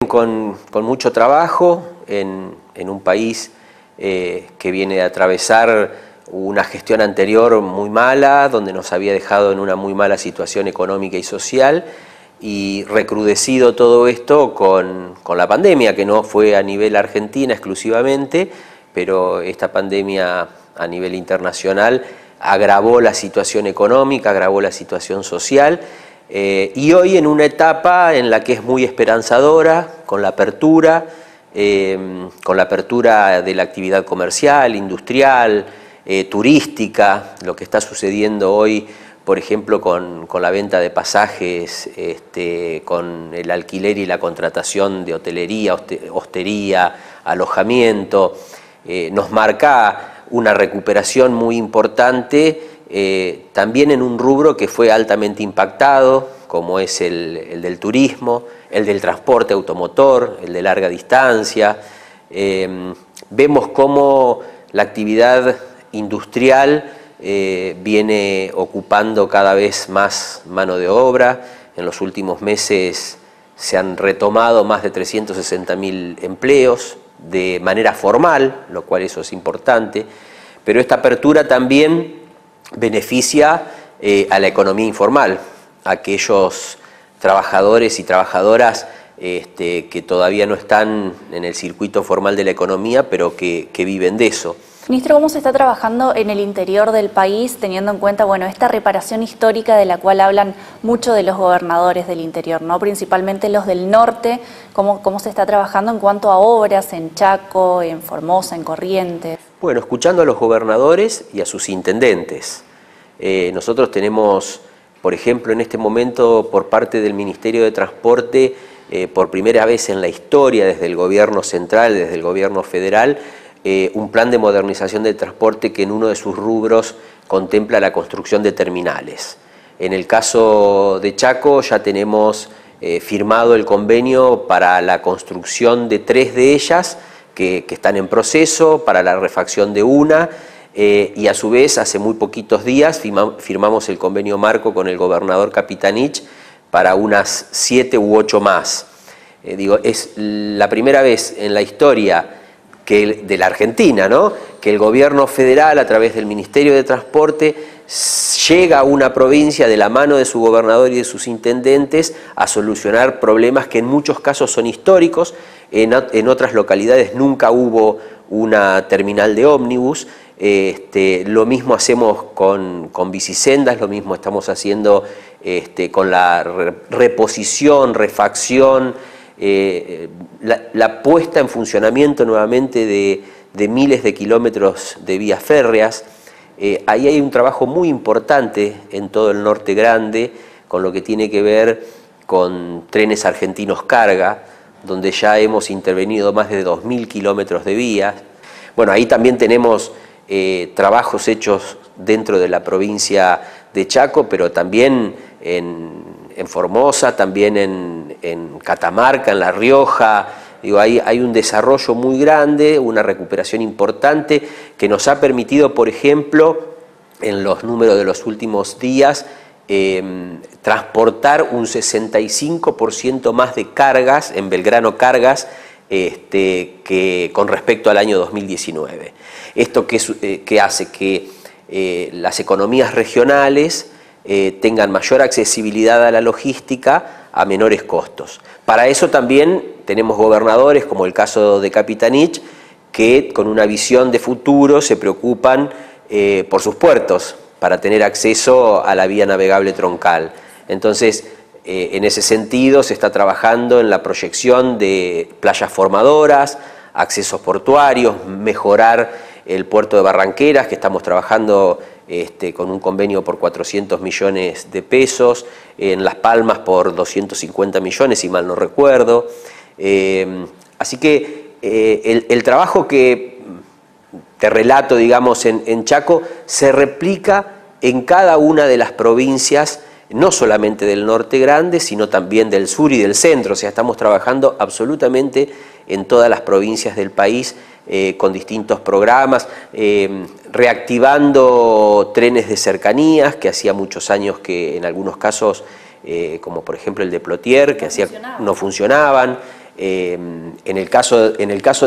Con mucho trabajo en un país que viene de atravesar una gestión anterior muy mala, donde nos había dejado en una muy mala situación económica y social, y recrudecido todo esto con la pandemia, que no fue a nivel Argentina exclusivamente, pero esta pandemia a nivel internacional agravó la situación económica, agravó la situación social, y hoy en una etapa en la que es muy esperanzadora, con la apertura de la actividad comercial, industrial, turística, lo que está sucediendo hoy, por ejemplo, con la venta de pasajes, con el alquiler y la contratación de hotelería, hostería, alojamiento, nos marca una recuperación muy importante, también en un rubro que fue altamente impactado, como es el del turismo, el del transporte automotor, el de larga distancia. Vemos cómo la actividad industrial viene ocupando cada vez más mano de obra. En los últimos meses se han retomado más de 360.000 empleos de manera formal, lo cual eso es importante, pero esta apertura también beneficia a la economía informal, a aquellos trabajadores y trabajadoras que todavía no están en el circuito formal de la economía, pero que viven de eso. Ministro, ¿cómo se está trabajando en el interior del país, teniendo en cuenta esta reparación histórica de la cual hablan mucho de los gobernadores del interior, ¿no? Principalmente los del norte? ¿Cómo se está trabajando en cuanto a obras en Chaco, en Formosa, en Corrientes? Bueno, escuchando a los gobernadores y a sus intendentes. Nosotros tenemos, por ejemplo, en este momento, por parte del Ministerio de Transporte, por primera vez en la historia, desde el gobierno central, desde el gobierno federal, un plan de modernización del transporte que en uno de sus rubros contempla la construcción de terminales. En el caso de Chaco ya tenemos firmado el convenio para la construcción de 3 de ellas que están en proceso, para la refacción de una, y a su vez hace muy poquitos días firmamos el convenio marco con el gobernador Capitanich para unas 7 u 8 más. Es la primera vez en la historia de la Argentina, ¿no?, que el gobierno federal a través del Ministerio de Transporte llega a una provincia de la mano de su gobernador y de sus intendentes a solucionar problemas que en muchos casos son históricos. En otras localidades nunca hubo una terminal de ómnibus. Lo mismo hacemos con bicisendas, lo mismo estamos haciendo con la reposición, refacción, la puesta en funcionamiento nuevamente de miles de kilómetros de vías férreas. Ahí hay un trabajo muy importante en todo el norte grande con lo que tiene que ver con Trenes Argentinos Carga, donde ya hemos intervenido más de 2.000 kilómetros de vías. Bueno, ahí también tenemos trabajos hechos dentro de la provincia de Chaco, pero también en Formosa, también en Catamarca, en La Rioja. Hay un desarrollo muy grande, una recuperación importante que nos ha permitido, por ejemplo, en los números de los últimos días, transportar un 65% más de cargas, en Belgrano Cargas, que con respecto al año 2019. Esto que hace que las economías regionales tengan mayor accesibilidad a la logística a menores costos. Para eso también tenemos gobernadores, como el caso de Capitanich, que con una visión de futuro se preocupan por sus puertos para tener acceso a la vía navegable troncal. Entonces, en ese sentido se está trabajando en la proyección de playas formadoras, accesos portuarios, mejorar el puerto de Barranqueras, que estamos trabajando con un convenio por 400 millones de pesos, en Las Palmas por 250 millones, si mal no recuerdo. Así que el trabajo que te relato, digamos, en Chaco, se replica en cada una de las provincias, no solamente del norte grande, sino también del sur y del centro. O sea, estamos trabajando absolutamente en todas las provincias del país, con distintos programas, reactivando trenes de cercanías, que hacía muchos años que en algunos casos, como por ejemplo el de Plotier, que no funcionaban. En el caso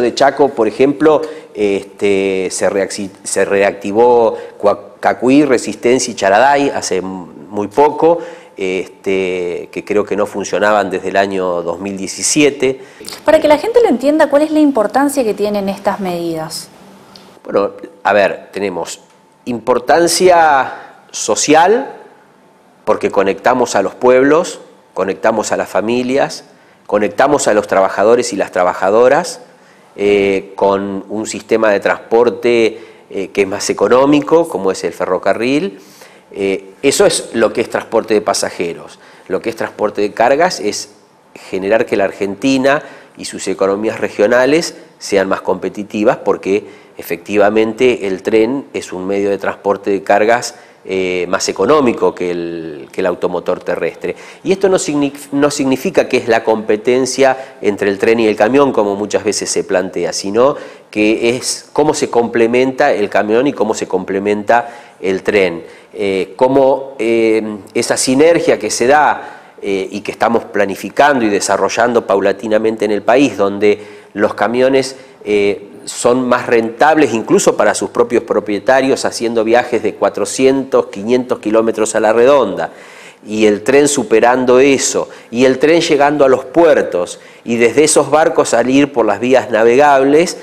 de Chaco, por ejemplo, se reactivó Cacuí, Resistencia y Charaday hace muy poco, que creo que no funcionaban desde el año 2017. Para que la gente lo entienda, ¿cuál es la importancia que tienen estas medidas? Bueno, a ver, tenemos importancia social, porque conectamos a los pueblos, conectamos a las familias, conectamos a los trabajadores y las trabajadoras con un sistema de transporte que es más económico, como es el ferrocarril. Eso es lo que es transporte de pasajeros. Lo que es transporte de cargas es generar que la Argentina y sus economías regionales sean más competitivas, porque efectivamente el tren es un medio de transporte de cargas más económico que el automotor terrestre. Y esto no significa que es la competencia entre el tren y el camión, como muchas veces se plantea, sino que es cómo se complementa el camión y cómo se complementa el tren. Cómo esa sinergia que se da y que estamos planificando y desarrollando paulatinamente en el país, donde los camiones son más rentables incluso para sus propios propietarios, haciendo viajes de 400, 500 kilómetros a la redonda, y el tren superando eso, y el tren llegando a los puertos, y desde esos barcos salir por las vías navegables,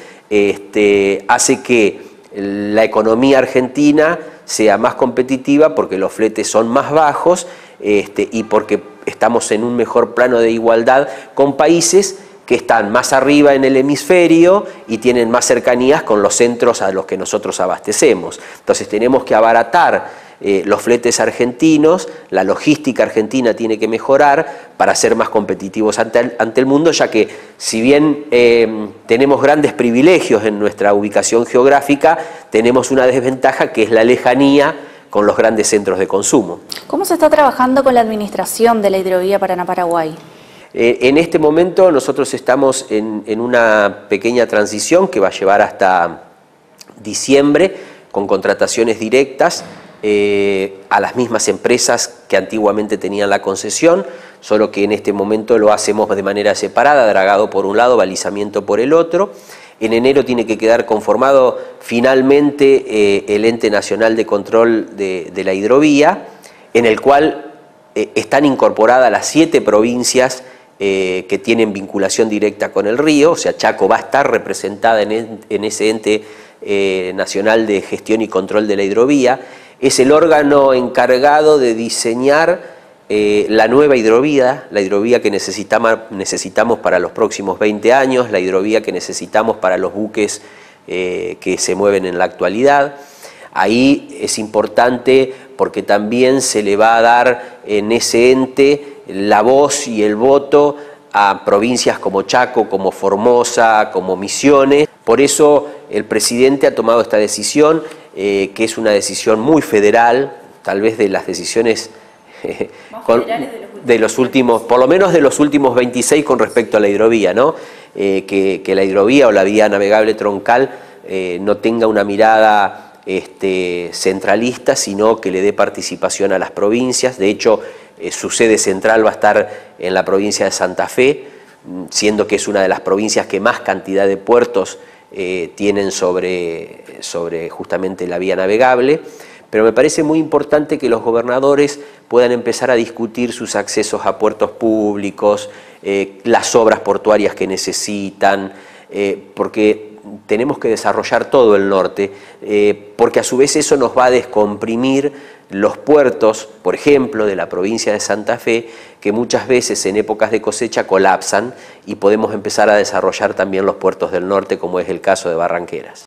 hace que la economía argentina sea más competitiva, porque los fletes son más bajos y porque estamos en un mejor plano de igualdad con países que están más arriba en el hemisferio y tienen más cercanías con los centros a los que nosotros abastecemos. Entonces tenemos que abaratar los fletes argentinos, la logística argentina tiene que mejorar para ser más competitivos ante el mundo, ya que si bien tenemos grandes privilegios en nuestra ubicación geográfica, tenemos una desventaja, que es la lejanía con los grandes centros de consumo. ¿Cómo se está trabajando con la administración de la hidrovía Paraná-Paraguay? En este momento nosotros estamos en una pequeña transición que va a llevar hasta diciembre, con contrataciones directas a las mismas empresas que antiguamente tenían la concesión, solo que en este momento lo hacemos de manera separada, dragado por un lado, balizamiento por el otro. En enero tiene que quedar conformado finalmente el Ente Nacional de Control de la Hidrovía, en el cual están incorporadas las 7 provincias que tienen vinculación directa con el río. O sea, Chaco va a estar representada en ese Ente Nacional de Gestión y Control de la Hidrovía. Es el órgano encargado de diseñar la nueva hidrovía, la hidrovía que necesitamos para los próximos 20 años, la hidrovía que necesitamos para los buques que se mueven en la actualidad. Ahí es importante porque también se le va a dar en ese ente la voz y el voto a provincias como Chaco, como Formosa, como Misiones. Por eso el presidente ha tomado esta decisión, que es una decisión muy federal, tal vez de las decisiones de los últimos, por lo menos de los últimos 26 con respecto a la hidrovía, ¿no? Que la hidrovía o la vía navegable troncal no tenga una mirada centralista, sino que le dé participación a las provincias. De hecho, su sede central va a estar en la provincia de Santa Fe, siendo que es una de las provincias que más cantidad de puertos tienen sobre justamente la vía navegable. Pero me parece muy importante que los gobernadores puedan empezar a discutir sus accesos a puertos públicos, las obras portuarias que necesitan, porque tenemos que desarrollar todo el norte, porque a su vez eso nos va a descomprimir los puertos, por ejemplo, de la provincia de Santa Fe, que muchas veces en épocas de cosecha colapsan, y podemos empezar a desarrollar también los puertos del norte, como es el caso de Barranqueras.